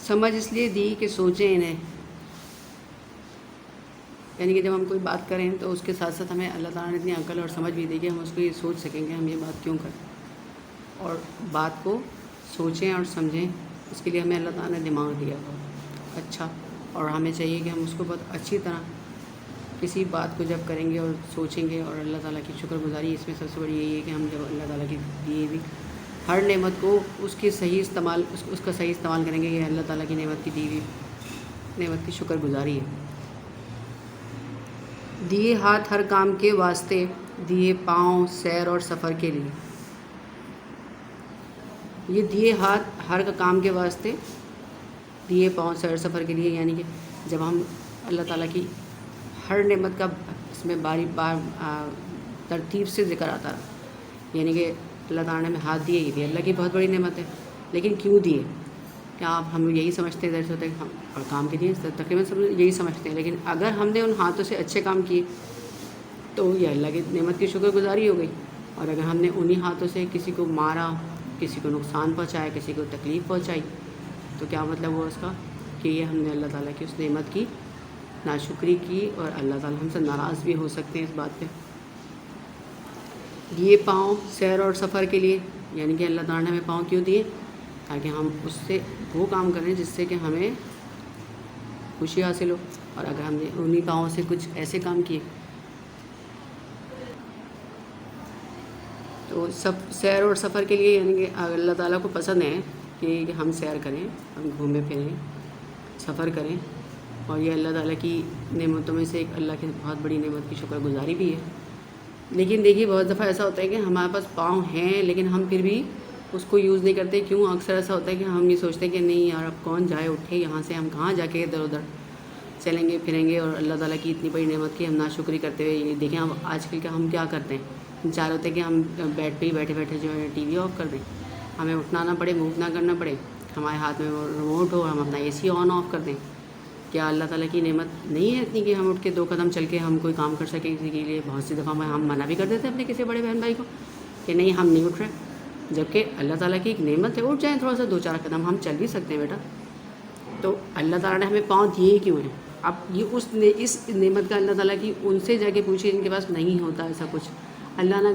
سمجھ اس لیے دی کہ سوچیں انہیں، یعنی کہ جب ہم کوئی بات کریں تو اس کے ساتھ ساتھ ہمیں اللہ تعالیٰ نے اتنی عقل اور سمجھ بھی دی کہ ہم اس کو یہ سوچ سکیں کہ ہم یہ بات کیوں کریں، اور بات کو سوچیں اور سمجھیں، اس کے لیے ہمیں اللہ تعالیٰ نے دماغ دیا بہت اچھا، اور ہمیں چاہیے کہ ہم اس کو بہت اچھی طرح کسی بات کو جب کریں گے اور سوچیں گے، اور اللہ تعالیٰ کی شکر گزاری اس میں سب سے بڑی یہی ہے کہ ہم جب اللہ تعالیٰ کی دی ہوئی ہر نعمت کو اس کا صحیح استعمال کریں گے، یہ اللہ تعالیٰ کی نعمت کی دی ہوئی نعمت کی شکر گزاری ہے۔ دیے ہاتھ ہر کام کے واسطے، دیے پاؤں سیر اور سفر کے لیے۔ یہ دیے ہاتھ ہر کام کے واسطے، دیے پاؤں سیر سفر کے لیے، یعنی کہ جب ہم اللہ تعالیٰ کی ہر نعمت کا اس میں ترتیب سے ذکر آتا رہا، یعنی کہ اللہ تعالیٰ نے ہمیں ہاتھ دیے، یہ بھی اللہ کی بہت بڑی نعمت ہے، لیکن کیوں دیے؟ کیا ہم یہی سمجھتے ہیں ظاہر ہوتا ہے کہ ہم اور کام کے دیے تقریباً سب یہی سمجھتے ہیں، لیکن اگر ہم نے ان ہاتھوں سے اچھے کام کیے تو یہ اللہ کی نعمت کی شکر گزاری ہو گئی، اور اگر ہم نے انہی ہاتھوں سے کسی کو مارا، کسی کو نقصان پہنچایا، کسی کو تکلیف پہنچائی، تو کیا مطلب ہوا اس کا کہ یہ ہم نے اللہ تعالیٰ کی اس نعمت کی ناشکری کی، اور اللہ تعالیٰ ہم سے ناراض بھی ہو سکتے ہیں اس بات پہ۔ دیے پاؤں سیر اور سفر کے لیے، یعنی کہ اللہ تعالیٰ نے ہمیں پاؤں کیوں دیے؟ تاکہ ہم اس سے وہ کام کریں جس سے کہ ہمیں خوشی حاصل ہو، اور اگر ہم نے انہی پاؤں سے کچھ ایسے کام کیے تو سیر اور سفر کے لیے، یعنی کہ اللہ تعالیٰ کو پسند ہے کہ ہم سیر کریں، ہم گھومیں پھریں، سفر کریں، اور یہ اللہ تعالیٰ کی نعمتوں میں سے ایک اللہ کی بہت بڑی نعمت کی شکر گزاری بھی ہے۔ لیکن دیکھیے بہت دفعہ ایسا ہوتا ہے کہ ہمارے پاس پاؤں ہیں لیکن ہم پھر بھی اس کو یوز نہیں کرتے، کیوں؟ اکثر ایسا ہوتا ہے کہ ہم یہ سوچتے ہیں کہ نہیں یار اب کون جائے اٹھے یہاں سے، ہم کہاں جا کے ادھر ادھر چلیں گے پھریں گے، اور اللہ تعالیٰ کی اتنی بڑی نعمت کی ہم ناشکری کرتے ہوئے یہ دیکھیں اب آج کل کا ہم کیا کرتے ہیں، چاہ رہے ہوتے ہیں کہ ہم بیڈ پہ ہی بیٹھے بیٹھے جو ہے ٹی وی آف کر دیں، ہمیں اٹھنا نہ پڑے، موو نہ کرنا پڑے، ہمارے ہاتھ میں ریموٹ ہو، ہم اپنا اے سی آن آف کر دیں۔ کیا اللہ تعالیٰ کی نعمت نہیں ہے اتنی کہ ہم اٹھ کے 2 قدم چل کے ہم کوئی کام کر سکیں کسی کے لیے؟ بہت سی دفعہ ہم منع بھی کر دیتے ہیں اپنے کسی بڑے بہن بھائی کو کہ نہیں ہم نہیں اٹھ رہے، جبکہ اللہ تعالیٰ کی ایک نعمت ہے، اٹھ جائیں تھوڑا سا 2-4 قدم، ہم چل بھی سکتے ہیں بیٹا۔ تو اللہ تعالیٰ نے ہمیں پاؤں دیے ہی کیوں ہیں؟ اب یہ اس نعمت کا اللہ تعالیٰ کی ان سے جا کے پوچھیے جن کے پاس نہیں ہوتا ایسا کچھ، اللہ نہ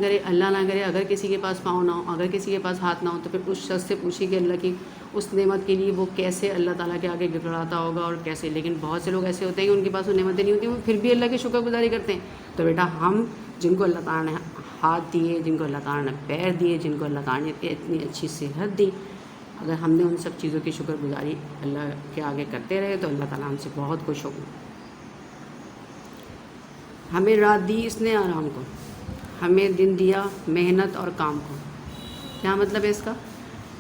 کرے اگر کسی کے پاس پاؤں نہ ہو، اگر کسی کے پاس ہاتھ نہ ہو، تو پھر اس شخص سے پوچھیے کہ اللہ کی اس نعمت کے لیے وہ کیسے اللہ تعالیٰ کے آگے گڑگڑاتا ہوگا اور کیسے۔ لیکن بہت سے لوگ ایسے ہوتے ہیں کہ ان کے پاس وہ نعمتیں نہیں ہوتی، وہ پھر بھی اللہ کی شکر گزاری کرتے ہیں۔ تو بیٹا ہم جن کو اللہ تعالیٰ نے ہاتھ دیے، جن کو اللہ تعالیٰ نے پیر دیے، جن کو اللہ تعالیٰ نے اتنی اچھی صحت دی، اگر ہم نے ان سب چیزوں کی شکر گزاری اللہ کے آگے کرتے رہے تو اللہ تعالیٰ ہم سے بہت خوش ہوگا۔ ہمیں رات دی اس نے آرام کو، ہمیں دن دیا محنت اور کام کو۔ کیا مطلب ہے اس کا؟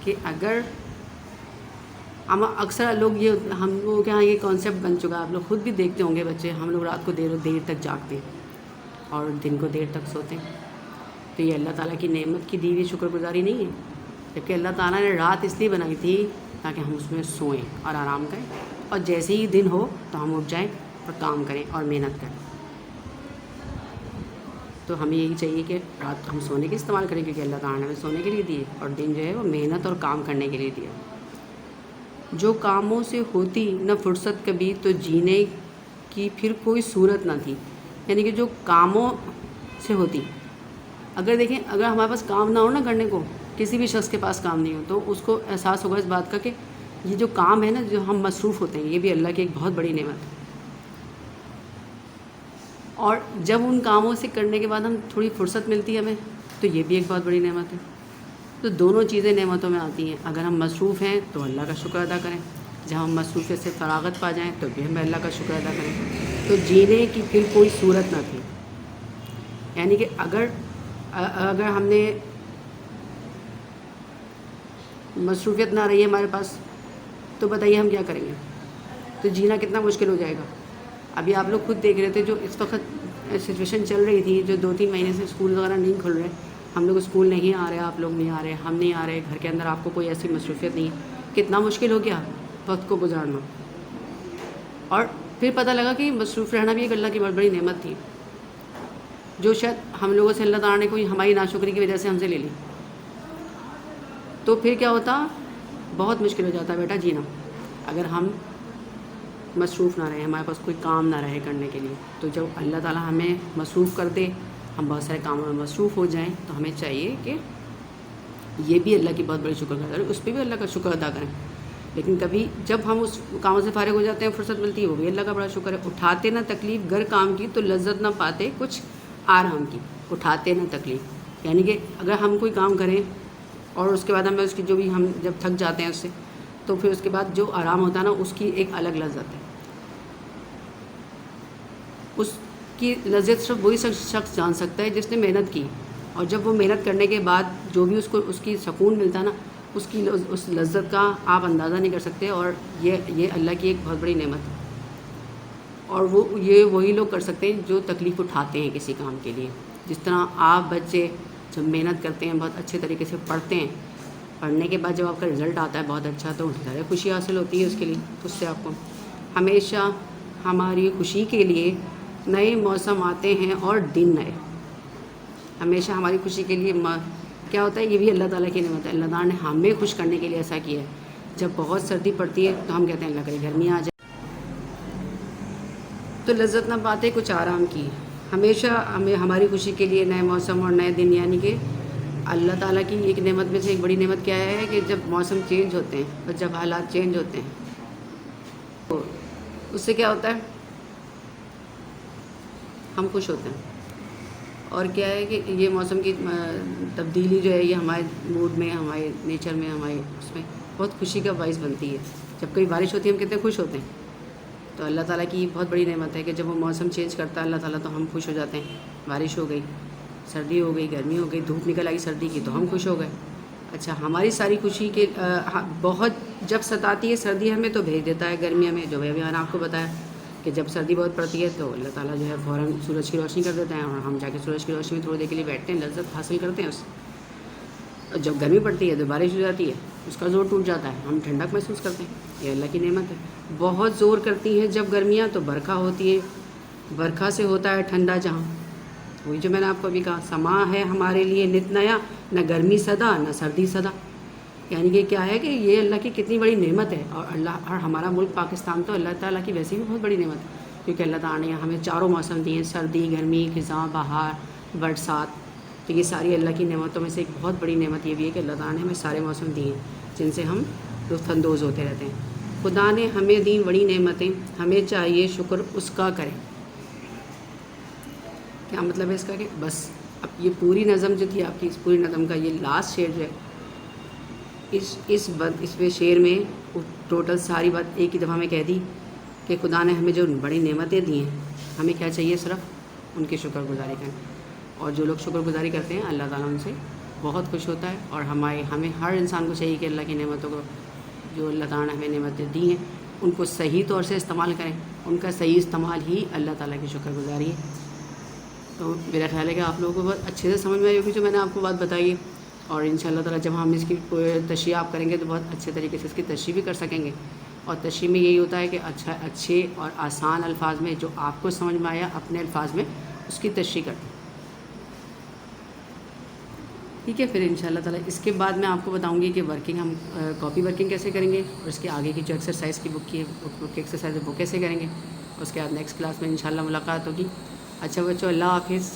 کہ اگر ہم اکثر لوگ ہم لوگوں کے یہاں یہ کانسیپٹ بن چکا ہے، آپ لوگ خود بھی دیکھتے ہوں گے بچے، ہم لوگ رات کو دیر تک جاگتے ہیں اور دن کو دیر تک سوتے ہیں، تو یہ اللہ تعالیٰ کی نعمت کی دی ہوئی شکر گزاری نہیں ہے؟ جبکہ اللہ تعالیٰ نے رات اس لیے بنائی تھی تاکہ ہم اس میں سوئیں اور آرام کریں، اور جیسے ہی دن ہو تو ہم اٹھ جائیں اور کام کریں اور محنت کریں۔ تو ہمیں یہی چاہیے کہ رات ہم سونے کے استعمال کریں، کیونکہ اللہ تعالیٰ نے ہمیں سونے کے لیے دیے، اور دن جو ہے وہ محنت اور کام کرنے کے لیے دیا۔ جو کاموں سے ہوتی نہ فرصت کبھی، تو جینے کی پھر کوئی صورت نہ تھی، یعنی کہ جو کاموں سے ہوتی، اگر دیکھیں اگر ہمارے پاس کام نہ ہو نا کرنے کو، کسی بھی شخص کے پاس کام نہیں ہو، تو اس کو احساس ہوگا اس بات کا کہ یہ جو کام ہے نا، جو ہم مصروف ہوتے ہیں، یہ بھی اللہ کی ایک بہت بڑی نعمت ہے، اور جب ان کاموں سے کرنے کے بعد ہم تھوڑی فرصت ملتی ہے ہمیں، تو یہ بھی ایک بہت بڑی نعمت ہے۔ تو دونوں چیزیں نعمتوں میں آتی ہیں، اگر ہم مصروف ہیں تو اللہ کا شکر ادا کریں، جب ہم مصروفیت سے فراغت پا جائیں تو بھی ہم اللہ کا شکر ادا کریں۔ تو جینے کی پھر کوئی صورت نہ تھی، یعنی کہ اگر ہم نے مصروفیت نہ رہی ہے ہمارے پاس، تو بتائیے ہم کیا کریں گے؟ تو جینا کتنا مشکل ہو جائے گا۔ ابھی آپ لوگ خود دیکھ رہے تھے، جو اس وقت سچویشن چل رہی تھی، جو 2-3 مہینے سے اسکول وغیرہ نہیں کھل رہے، ہم لوگ اسکول نہیں آ رہے، آپ لوگ نہیں آ رہے، ہم نہیں آ رہے، گھر کے اندر آپ کو کوئی ایسی مصروفیت نہیں ہے، کتنا مشکل ہو گیا وقت کو گزارنا۔ اور پھر پتہ لگا کہ مصروف رہنا بھی ایک اللہ کی بہت بڑی نعمت تھی، جو شاید ہم لوگوں سے اللہ تعالیٰ نے کوئی ہماری ناشکری کی وجہ سے ہم سے لے لی، تو پھر کیا ہوتا؟ بہت مشکل ہو جاتا ہے بیٹا جینا۔ اگر ہم مصروف نہ رہیں، ہمارے پاس کوئی کام نہ رہے کرنے کے لیے، تو جب اللہ تعالیٰ ہمیں مصروف کر دے، ہم بہت سارے کاموں میں مصروف ہو جائیں، تو ہمیں چاہیے کہ یہ بھی اللہ کی بہت بڑی شکر گزار ہے، اس پہ بھی اللہ کا شکر ادا کریں۔ لیکن کبھی جب ہم اس کاموں سے فارغ ہو جاتے ہیں، فرصت ملتی ہے، وہ بھی اللہ کا بڑا شکر ہے۔ اٹھاتے نہ تکلیف گر کام کی، تو لذت نہ پاتے کچھ آرام کی۔ اٹھاتے نہ تکلیف، یعنی کہ اگر ہم کوئی کام کریں اور اس کے بعد ہمیں اس کی جو بھی ہم جب تھک جاتے ہیں اس سے، تو پھر اس کے بعد جو آرام ہوتا ہے نا، اس کی ایک الگ لذت ہے۔ اس کی لذت صرف وہی شخص جان سکتا ہے جس نے محنت کی، اور جب وہ محنت کرنے کے بعد جو بھی اس کی سکون ملتا ہے نا، اس لذت کا آپ اندازہ نہیں کر سکتے، اور یہ اللہ کی ایک بہت بڑی نعمت ہے۔ اور یہ وہی لوگ کر سکتے ہیں جو تکلیف اٹھاتے ہیں کسی کام کے لیے۔ جس طرح آپ بچے جب محنت کرتے ہیں، بہت اچھے طریقے سے پڑھتے ہیں، پڑھنے کے بعد جب آپ کا رزلٹ آتا ہے بہت اچھا، تو ظاہر خوشی حاصل ہوتی ہے اس کے لیے، اس سے آپ کو۔ ہمیشہ ہماری خوشی کے لیے نئے موسم آتے ہیں اور دن نئے۔ ہمیشہ ہماری خوشی کے لیے کیا ہوتا ہے، یہ بھی اللہ تعالیٰ کی نعمت ہے۔ اللہ تعالیٰ نے ہمیں خوش کرنے کے لیے ایسا کیا ہے۔ جب بہت سردی پڑتی ہے تو ہم کہتے ہیں اللہ کرے گرمی آ جائے، تو لذت نہ پاتے کچھ آرام کی۔ ہمیشہ ہماری خوشی کے لیے نئے موسم اور نئے دن، یعنی کہ اللہ تعالیٰ کی ایک نعمت میں سے ایک بڑی نعمت کیا ہے کہ جب موسم چینج ہوتے ہیں اور جب حالات چینج ہوتے ہیں، تو اس سے کیا ہوتا ہے، ہم خوش ہوتے ہیں۔ اور کیا ہے کہ یہ موسم کی تبدیلی جو ہے، یہ ہمارے موڈ میں، ہمارے نیچر میں، ہمارے اس میں بہت خوشی کا باعث بنتی ہے۔ جب کوئی بارش ہوتی ہے ہم کتنے خوش ہوتے ہیں۔ تو اللہ تعالیٰ کی بہت بڑی نعمت ہے کہ جب وہ موسم چینج کرتا ہے اللہ تعالیٰ، تو ہم خوش ہو جاتے ہیں۔ بارش ہو گئی، سردی ہو گئی، گرمی ہو گئی، دھوپ نکل آئی سردی کی، تو ہم خوش ہو گئے۔ اچھا، ہماری ساری خوشی کے بہت جب ستاتی ہے سردی ہمیں، تو بھیج دیتا ہے گرمی ہمیں، جو میں نے آپ کو بتایا کہ جب سردی بہت پڑتی ہے تو اللہ تعالیٰ جو ہے فوراً سورج کی روشنی کر دیتا ہے، اور ہم جا کے سورج کی روشنی میں تھوڑی دیر کے لیے بیٹھتے ہیں، لذت حاصل کرتے ہیں اس سے۔ اور جب گرمی پڑتی ہے تو بارش ہو جاتی ہے، اس کا زور ٹوٹ جاتا ہے، ہم ٹھنڈک محسوس کرتے ہیں۔ یہ اللہ کی نعمت ہے۔ بہت زور کرتی ہیں جب گرمیاں، تو برکھا ہوتی ہے، برکھا سے ہوتا ہے ٹھنڈا جہاں۔ وہی جو میں نے آپ کو ابھی کہا، سما ہے ہمارے لیے نت نیا، نہ گرمی سدا نہ سردی سدا۔ یعنی کہ کیا ہے کہ یہ اللہ کی کتنی بڑی نعمت ہے۔ اور ہمارا ملک پاکستان تو اللہ تعالیٰ کی ویسے بھی بہت بڑی نعمت ہے، کیونکہ اللہ تعالیٰ نے ہمیں چاروں موسم دیے ہیں، سردی، گرمی، خزاں، بہار، برسات۔ تو یہ ساری اللہ کی نعمتوں میں سے ایک بہت بڑی نعمت یہ بھی ہے کہ اللہ تعالیٰ نے ہمیں سارے موسم دیے ہیں، جن سے ہم لطف اندوز ہوتے رہتے ہیں۔ خدا نے ہمیں دی بڑی نعمتیں، ہمیں چاہیے شکر اس کا کریں۔ کیا مطلب ہے اس کا کہ بس اب یہ پوری نظم جو تھی آپ کی، اس پوری نظم کا یہ لاسٹ شعر جو ہے، اس شعر میں ٹوٹل ساری بات ایک ہی دفعہ میں کہہ دی کہ خدا نے ہمیں جو بڑی نعمتیں دی ہیں، ہمیں کیا چاہیے، صرف ان کی شکر گزاری کریں۔ اور جو لوگ شکر گزاری کرتے ہیں اللہ تعالیٰ ان سے بہت خوش ہوتا ہے۔ اور ہمیں ہر انسان کو چاہیے کہ اللہ کی نعمتوں کو، جو اللہ تعالیٰ نے ہمیں نعمتیں دی ہیں، ان کو صحیح طور سے استعمال کریں۔ ان کا صحیح استعمال ہی اللہ تعالیٰ کی شکر گزاری ہے۔ تو میرا خیال ہے کہ آپ لوگوں کو بہت اچھے سے سمجھ میں آئی ہوگی جو میں نے آپ کو بات بتائی ہے، اور ان شاء اللہ تعالیٰ جب ہم اس کی تشریح آپ کریں گے تو بہت اچھے طریقے سے اس کی تشریح بھی کر سکیں گے۔ اور تشریح میں یہی ہوتا ہے کہ اچھے اور آسان الفاظ میں جو آپ کو سمجھ میں آیا اپنے الفاظ میں اس کی تشریح کریں۔ ٹھیک ہے، پھر ان شاء اللہ تعالیٰ اس کے بعد میں آپ کو بتاؤں گی کہ ہم کاپی ورکنگ کیسے کریں گے، اور اس کے آگے کی جو ایکسرسائز کی بک کی ایکسرسائز ہے وہ کیسے کریں گے۔ اس کے بعد نیکسٹ کلاس میں ان شاء اللہ ملاقات ہوگی۔ اچھا بچوں، اللہ حافظ۔